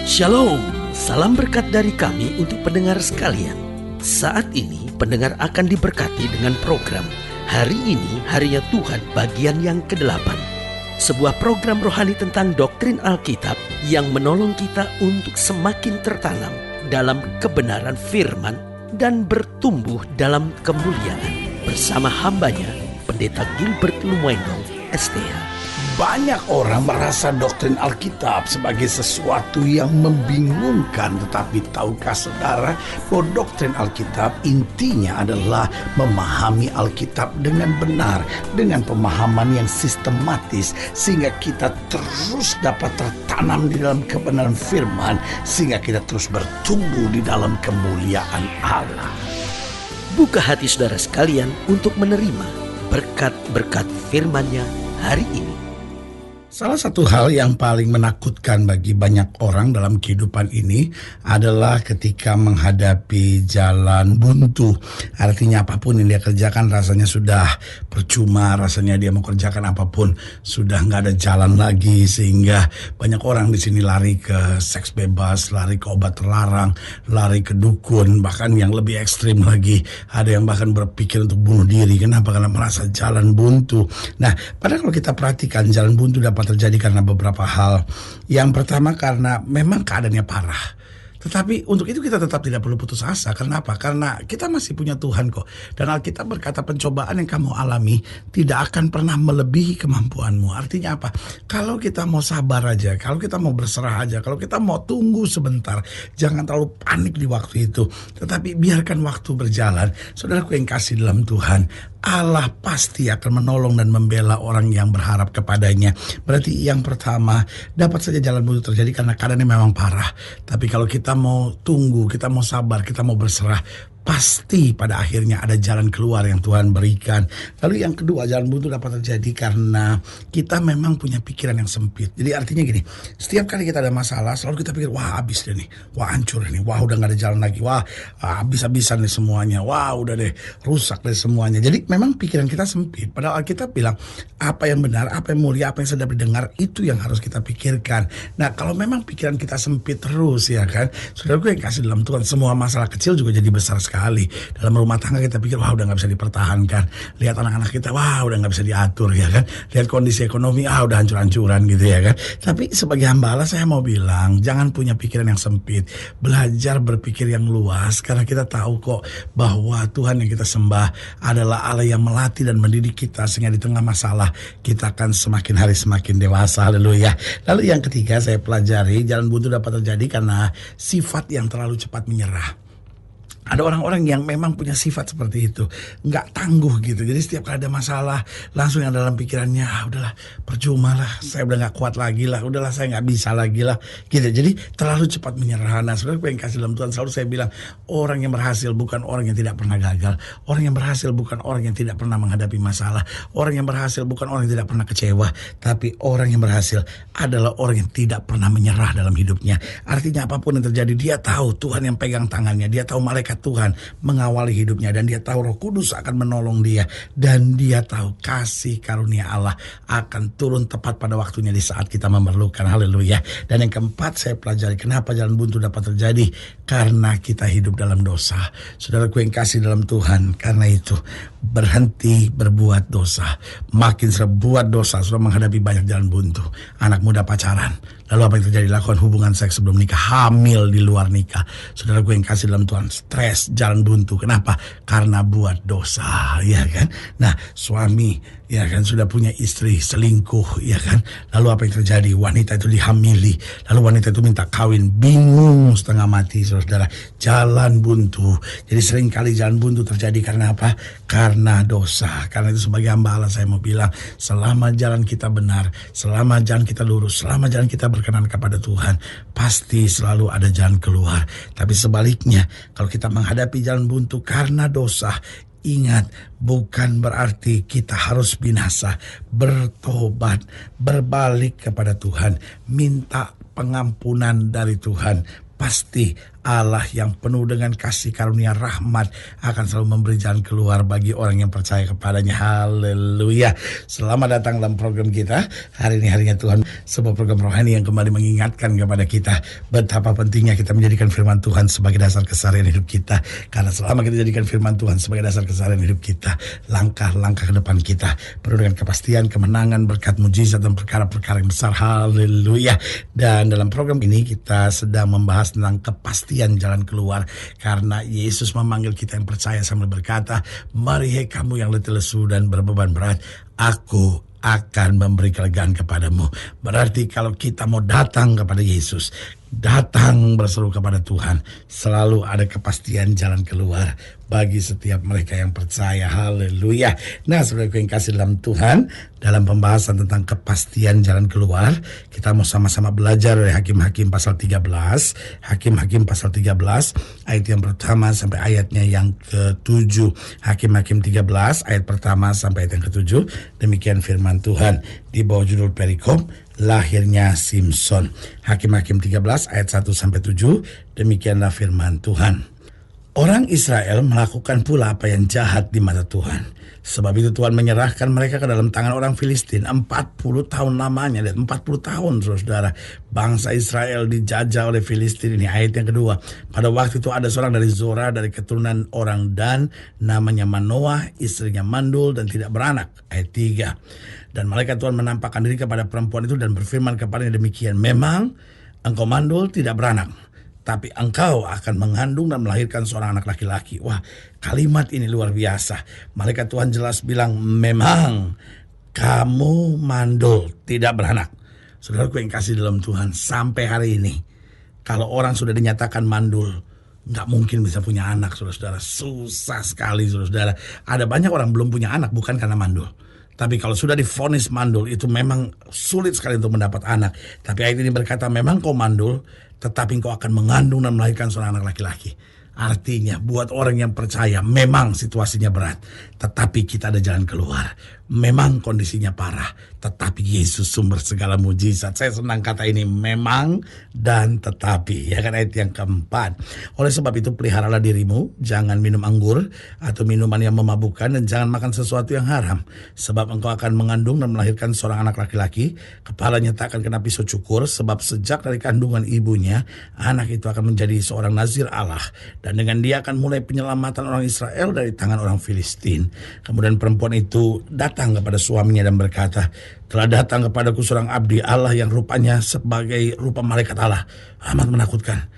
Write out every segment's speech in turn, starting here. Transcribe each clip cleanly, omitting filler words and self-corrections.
Shalom, salam berkat dari kami untuk pendengar sekalian. Saat ini pendengar akan diberkati dengan program Hari Ini Harinya Tuhan bagian yang ke-8. Sebuah program rohani tentang doktrin Alkitab yang menolong kita untuk semakin tertanam dalam kebenaran firman dan bertumbuh dalam kemuliaan. Bersama hambanya, Pendeta Gilbert Lumendo, STH. Banyak orang merasa doktrin Alkitab sebagai sesuatu yang membingungkan. Tetapi tahukah saudara bahwa doktrin Alkitab intinya adalah memahami Alkitab dengan benar, dengan pemahaman yang sistematis, sehingga kita terus dapat tertanam di dalam kebenaran firman, sehingga kita terus bertumbuh di dalam kemuliaan Allah. Buka hati saudara sekalian untuk menerima berkat-berkat firman-Nya hari ini. Salah satu hal yang paling menakutkan bagi banyak orang dalam kehidupan ini adalah ketika menghadapi jalan buntu. Artinya apapun yang dia kerjakan rasanya sudah percuma, rasanya dia mau kerjakan apapun sudah nggak ada jalan lagi, sehingga banyak orang di sini lari ke seks bebas, lari ke obat terlarang, lari ke dukun, bahkan yang lebih ekstrim lagi ada yang bahkan berpikir untuk bunuh diri. Kenapa? Karena merasa jalan buntu. Nah, padahal kalau kita perhatikan jalan buntu dapat terjadi karena beberapa hal. Yang pertama karena memang keadaannya parah. Tetapi untuk itu kita tetap tidak perlu putus asa. Kenapa? Karena kita masih punya Tuhan kok. Dan Alkitab berkata pencobaan yang kamu alami tidak akan pernah melebihi kemampuanmu. Artinya apa? Kalau kita mau sabar aja, kalau kita mau berserah aja, kalau kita mau tunggu sebentar, jangan terlalu panik di waktu itu. Tetapi biarkan waktu berjalan. Saudaraku yang kasih dalam Tuhan, Allah pasti akan menolong dan membela orang yang berharap kepadanya. Berarti yang pertama, dapat saja jalan buntu terjadi karena keadaannya memang parah. Tapi kalau kita mau tunggu, kita mau sabar, kita mau berserah, pasti pada akhirnya ada jalan keluar yang Tuhan berikan. Lalu yang kedua, jalan buntu dapat terjadi karena kita memang punya pikiran yang sempit. Jadi artinya gini, setiap kali kita ada masalah selalu kita pikir, wah habis deh nih, wah hancur nih, wah udah gak ada jalan lagi, wah habis-habisan nih semuanya, wah udah deh rusak deh semuanya. Jadi memang pikiran kita sempit. Padahal Alkitab bilang apa yang benar, apa yang mulia, apa yang sedap didengar, itu yang harus kita pikirkan. Nah, kalau memang pikiran kita sempit terus, ya kan, saudaraku yang kasih dalam Tuhan, semua masalah kecil juga jadi besar sekali. Dalam rumah tangga kita pikir, wah udah gak bisa dipertahankan. Lihat anak-anak kita, wah udah gak bisa diatur, ya kan. Lihat kondisi ekonomi, udah hancur-hancuran gitu, ya kan. Tapi sebagai hamba Allah saya mau bilang, jangan punya pikiran yang sempit. Belajar berpikir yang luas, karena kita tahu kok bahwa Tuhan yang kita sembah adalah Allah yang melatih dan mendidik kita, sehingga di tengah masalah kita akan semakin hari semakin dewasa. Haleluya. Lalu yang ketiga saya pelajari, jalan buntu dapat terjadi karena sifat yang terlalu cepat menyerah. Ada orang-orang yang memang punya sifat seperti itu, nggak tangguh gitu. Jadi setiap kali ada masalah, langsung yang dalam pikirannya, udahlah percuma lah, saya udah nggak kuat lagi lah, udahlah saya nggak bisa lagi lah, gitu. Jadi terlalu cepat menyerah. Nah, saudara yang kasih dalam Tuhan, selalu saya bilang, orang yang berhasil bukan orang yang tidak pernah gagal, orang yang berhasil bukan orang yang tidak pernah menghadapi masalah, orang yang berhasil bukan orang yang tidak pernah kecewa, tapi orang yang berhasil adalah orang yang tidak pernah menyerah dalam hidupnya. Artinya apapun yang terjadi, dia tahu Tuhan yang pegang tangannya, dia tahu malaikat Tuhan mengawali hidupnya, dan dia tahu Roh Kudus akan menolong dia, dan dia tahu kasih karunia Allah akan turun tepat pada waktunya di saat kita memerlukan. Haleluya. Dan yang keempat saya pelajari, kenapa jalan buntu dapat terjadi? Karena kita hidup dalam dosa. Saudaraku yang kasih dalam Tuhan, karena itu berhenti berbuat dosa. Makin sering buat dosa, sudah menghadapi banyak jalan buntu. Anak muda pacaran, lalu apa yang terjadi? Lakukan hubungan seks sebelum nikah, hamil di luar nikah. Saudara gue yang kasih dalam Tuhan, stres, jalan buntu. Kenapa? Karena buat dosa, ya kan? Nah, suami, ya kan, sudah punya istri, selingkuh, ya kan? Lalu apa yang terjadi? Wanita itu dihamili, lalu wanita itu minta kawin, bingung setengah mati, saudara. Jalan buntu. Jadi seringkali jalan buntu terjadi karena apa? Karena dosa. Karena itu sebagai hamba Allah saya mau bilang, selama jalan kita benar, selama jalan kita lurus, selama jalan kita berkenan kepada Tuhan, pasti selalu ada jalan keluar. Tapi sebaliknya, kalau kita menghadapi jalan buntu karena dosa, ingat, bukan berarti kita harus binasa. Bertobat, berbalik kepada Tuhan, minta pengampunan dari Tuhan. Pasti Allah yang penuh dengan kasih karunia rahmat akan selalu memberi jalan keluar bagi orang yang percaya kepadanya. Haleluya. Selamat datang dalam program kita. Hari ini harinya Tuhan, sebuah program rohani yang kembali mengingatkan kepada kita betapa pentingnya kita menjadikan firman Tuhan sebagai dasar keseharian hidup kita. Karena selama kita jadikan firman Tuhan sebagai dasar keseharian hidup kita, langkah-langkah ke depan kita penuh dengan kepastian, kemenangan, berkat, mujizat, dan perkara-perkara yang besar. Haleluya. Dan dalam program ini kita sedang membahas tentang kepastian jalan keluar, karena Yesus memanggil kita yang percaya sambil berkata, "Mari hai kamu yang letih lesu dan berbeban berat, aku akan memberi kelegaan kepadamu." Berarti kalau kita mau datang kepada Yesus, datang berseru kepada Tuhan, selalu ada kepastian jalan keluar bagi setiap mereka yang percaya. Haleluya. Nah, saudaraku yang kasih dalam Tuhan, dalam pembahasan tentang kepastian jalan keluar, kita mau sama-sama belajar dari Hakim-Hakim pasal 13. Hakim-Hakim pasal 13 ayat yang pertama sampai ayatnya yang ke-7. Hakim-Hakim 13 ayat pertama sampai ayat yang ke-7. Demikian firman Tuhan di bawah judul perikop lahirnya Simson. Hakim-Hakim 13 ayat 1 sampai 7. Demikianlah firman Tuhan. Orang Israel melakukan pula apa yang jahat di mata Tuhan. Sebab itu Tuhan menyerahkan mereka ke dalam tangan orang Filistin 40 tahun lamanya. Dan 40 tahun saudara bangsa Israel dijajah oleh Filistin. Ini ayat yang kedua. Pada waktu itu ada seorang dari Zora, dari keturunan orang Dan, namanya Manoah, istrinya mandul dan tidak beranak. Ayat 3. Dan malaikat Tuhan menampakkan diri kepada perempuan itu dan berfirman kepadanya demikian, "Memang engkau mandul tidak beranak, tapi engkau akan mengandung dan melahirkan seorang anak laki-laki." Wah, kalimat ini luar biasa. Malaikat Tuhan jelas bilang, "Memang kamu mandul, tidak beranak." Saudaraku yang kasih dalam Tuhan, sampai hari ini, kalau orang sudah dinyatakan mandul, nggak mungkin bisa punya anak, saudara-saudara. Susah sekali, saudara-saudara. Ada banyak orang belum punya anak bukan karena mandul. Tapi kalau sudah divonis mandul, itu memang sulit sekali untuk mendapat anak. Tapi ayat ini berkata, "Memang kau mandul, tetapi kau akan mengandung dan melahirkan seorang anak laki-laki." Artinya buat orang yang percaya memang situasinya berat, tetapi kita ada jalan keluar. Memang kondisinya parah, tetapi Yesus sumber segala mujizat. Saya senang kata ini, memang dan tetapi. Ya kan, ayat yang keempat. Oleh sebab itu peliharalah dirimu, jangan minum anggur atau minuman yang memabukkan, dan jangan makan sesuatu yang haram. Sebab engkau akan mengandung dan melahirkan seorang anak laki-laki. Kepalanya tak akan kena pisau cukur, sebab sejak dari kandungan ibunya, anak itu akan menjadi seorang nazir Allah. Dan dengan dia akan mulai penyelamatan orang Israel dari tangan orang Filistin. Kemudian perempuan itu datang kepada suaminya dan berkata, "Telah datang kepadaku seorang abdi Allah yang rupanya sebagai rupa malaikat Allah. Amat menakutkan.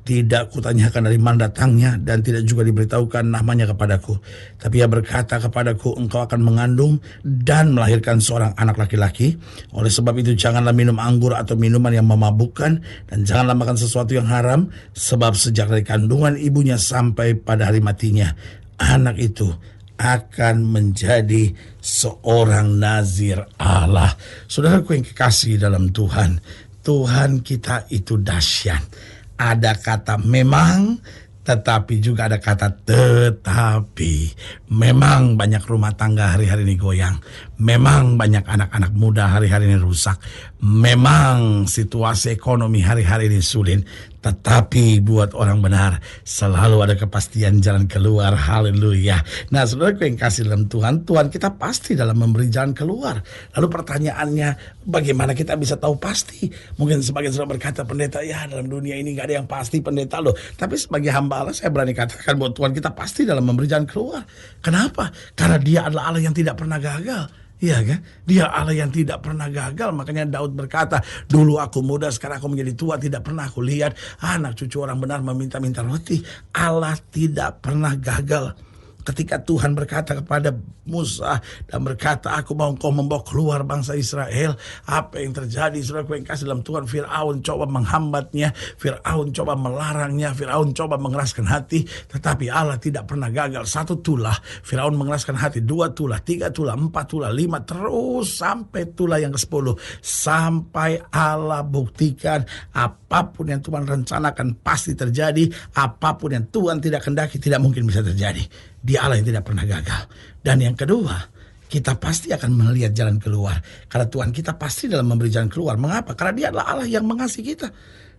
Tidak kutanyakan dari mana datangnya dan tidak juga diberitahukan namanya kepadaku. Tapi ia berkata kepadaku, engkau akan mengandung dan melahirkan seorang anak laki-laki. Oleh sebab itu janganlah minum anggur atau minuman yang memabukkan, dan janganlah makan sesuatu yang haram. Sebab sejak dari kandungan ibunya sampai pada hari matinya, anak itu akan menjadi seorang nazir Allah." Saudaraku yang kekasih dalam Tuhan, Tuhan kita itu dahsyat. Ada kata memang, tetapi juga ada kata tetapi. Memang banyak rumah tangga hari-hari ini goyang. Memang banyak anak-anak muda hari-hari ini rusak. Memang situasi ekonomi hari-hari ini sulit. Tetapi buat orang benar selalu ada kepastian jalan keluar. Haleluya. Nah, saudaraku yang kasih dalam Tuhan, Tuhan kita pasti dalam memberi jalan keluar. Lalu pertanyaannya, bagaimana kita bisa tahu pasti? Mungkin sebagian sudah berkata, "Pendeta, ya dalam dunia ini gak ada yang pasti, pendeta loh." Tapi sebagai hamba Allah, saya berani katakan bahwa Tuhan kita pasti dalam memberi jalan keluar. Kenapa? Karena Dia adalah Allah yang tidak pernah gagal. Iya kan? Dia Allah yang tidak pernah gagal. Makanya Daud berkata, "Dulu aku muda, sekarang aku menjadi tua, tidak pernah aku lihat anak cucu orang benar meminta-minta roti." Allah tidak pernah gagal. Ketika Tuhan berkata kepada Musa dan berkata, "Aku mau engkau membawa keluar bangsa Israel," apa yang terjadi? Saudaraku yang kasih dalam Tuhan, Firaun coba menghambatnya, Firaun coba melarangnya, Firaun coba mengeraskan hati, tetapi Allah tidak pernah gagal. 1 tulah Firaun mengeraskan hati, 2 tulah, 3 tulah, 4 tulah, 5, terus sampai tulah yang ke-10, sampai Allah buktikan apapun yang Tuhan rencanakan pasti terjadi. Apapun yang Tuhan tidak kehendaki tidak mungkin bisa terjadi. Dia Allah yang tidak pernah gagal. Dan yang kedua, kita pasti akan melihat jalan keluar. Karena Tuhan kita pasti dalam memberi jalan keluar. Mengapa? Karena Dia adalah Allah yang mengasihi kita.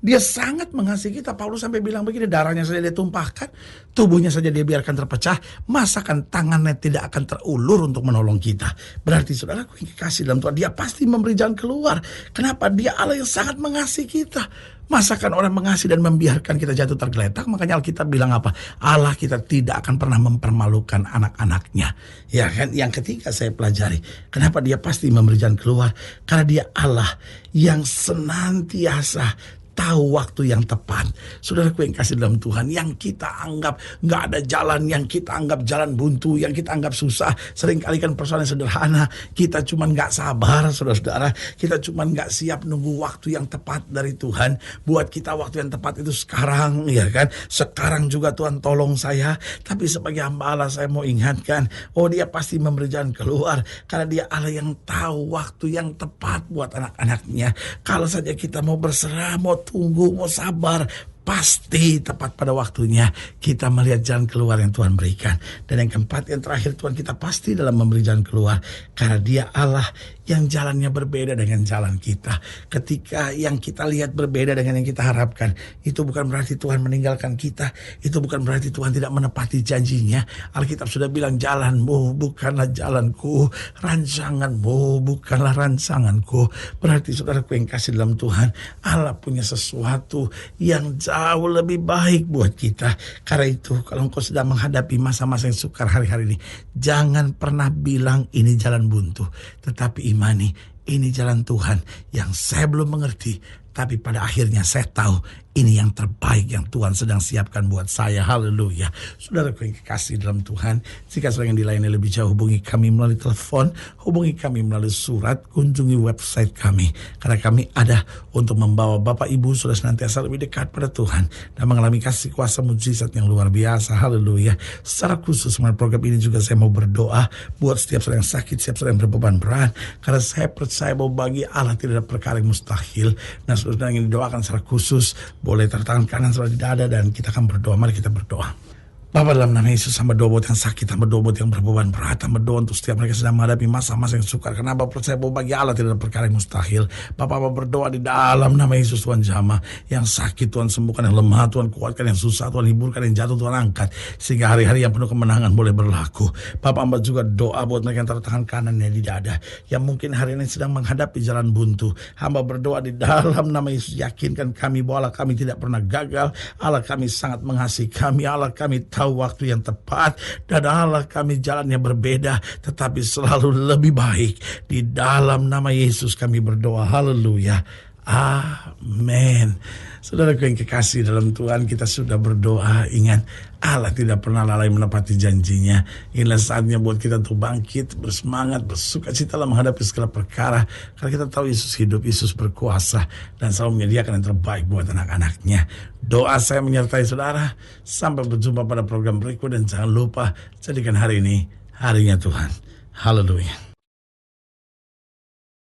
Dia sangat mengasihi kita. Paulus sampai bilang begini, darahnya saja dia tumpahkan, tubuhnya saja dia biarkan terpecah, masakan tangannya tidak akan terulur untuk menolong kita. Berarti saudaraku yang kekasih dalam Tuhan, dia pasti memberi jalan keluar. Kenapa? Dia Allah yang sangat mengasihi kita. Masakan orang mengasihi dan membiarkan kita jatuh tergeletak? Makanya Alkitab bilang apa? Allah kita tidak akan pernah mempermalukan anak-anaknya. Ya kan? Yang ketiga saya pelajari, kenapa dia pasti memberi jalan keluar? Karena dia Allah yang senantiasa tahu waktu yang tepat. Saudaraku yang kasih dalam Tuhan, yang kita anggap nggak ada jalan, yang kita anggap jalan buntu, yang kita anggap susah, seringkali kan persoalan sederhana, kita cuman nggak sabar, saudara-saudara, kita cuman nggak siap nunggu waktu yang tepat dari Tuhan. Buat kita waktu yang tepat itu sekarang, ya kan? Sekarang juga Tuhan tolong saya. Tapi sebagai hamba Allah saya mau ingatkan, dia pasti memberi jalan keluar, karena dia Allah yang tahu waktu yang tepat buat anak-anaknya. Kalau saja kita mau berserah, mau tunggu, mau sabar, pasti tepat pada waktunya kita melihat jalan keluar yang Tuhan berikan. Dan yang keempat, yang terakhir, Tuhan kita pasti dalam memberi jalan keluar, karena dia Allah yang jalannya berbeda dengan jalan kita. Ketika yang kita lihat berbeda dengan yang kita harapkan, itu bukan berarti Tuhan meninggalkan kita, itu bukan berarti Tuhan tidak menepati janjinya. Alkitab sudah bilang, jalanmu bukanlah jalanku, rancanganmu bukanlah rancanganku. Berarti saudaraku yang kasih dalam Tuhan, Allah punya sesuatu yang jauh lebih baik buat kita. Karena itu kalau engkau sedang menghadapi masa-masa yang sukar hari-hari ini, jangan pernah bilang ini jalan buntu, tetapi imani ini jalan Tuhan yang saya belum mengerti, tapi pada akhirnya saya tahu ini yang terbaik yang Tuhan sedang siapkan buat saya. Haleluya. Saudaraku yang kekasih dalam Tuhan, jika saudara yang dilayani lebih jauh, hubungi kami melalui telepon, hubungi kami melalui surat, kunjungi website kami. Karena kami ada untuk membawa Bapak Ibu sudah senantiasa lebih dekat pada Tuhan dan mengalami kasih kuasa mujizat yang luar biasa. Haleluya. Secara khusus melalui program ini juga saya mau berdoa buat setiap saudara yang sakit, setiap saudara yang berbeban berat. Karena saya percaya bahwa bagi Allah tidak ada perkara yang mustahil. Nah, saudara yang didoakan secara khusus, boleh taruh tangan kanan saudara di dada dan kita akan berdoa. Mari kita berdoa. Bapa, dalam nama Yesus, hamba doa buat yang sakit, hamba doa buat yang berbeban berat, hamba doa untuk setiap mereka sedang menghadapi masa-masa yang sukar. Karena Bapa percaya bahwa bagi Allah tidak ada perkara yang mustahil. Bapa, hamba berdoa di dalam nama Yesus, Tuhan jamah yang sakit, Tuhan sembuhkan, yang lemah Tuhan kuatkan, yang susah Tuhan hiburkan, yang jatuh Tuhan angkat, sehingga hari-hari yang penuh kemenangan boleh berlaku. Bapa, hamba juga doa buat mereka yang taruh tangan kanannya di dada, yang mungkin hari ini sedang menghadapi jalan buntu. Hamba berdoa di dalam nama Yesus, yakinkan kami bahwa Allah kami tidak pernah gagal, Allah kami sangat mengasihi kami, Allah kami tahu waktu yang tepat, dan Allah kami jalannya berbeda tetapi selalu lebih baik. Di dalam nama Yesus kami berdoa. Haleluya. Amin. Saudaraku yang kekasih dalam Tuhan, kita sudah berdoa. Ingat, Allah tidak pernah lalai menepati janjinya. Inilah saatnya buat kita untuk bangkit, bersemangat, bersukacita dalam menghadapi segala perkara. Karena kita tahu Yesus hidup, Yesus berkuasa, dan selalu menyediakan yang terbaik buat anak-anaknya. Doa saya menyertai saudara. Sampai berjumpa pada program berikut, dan jangan lupa jadikan hari ini harinya Tuhan. Haleluya.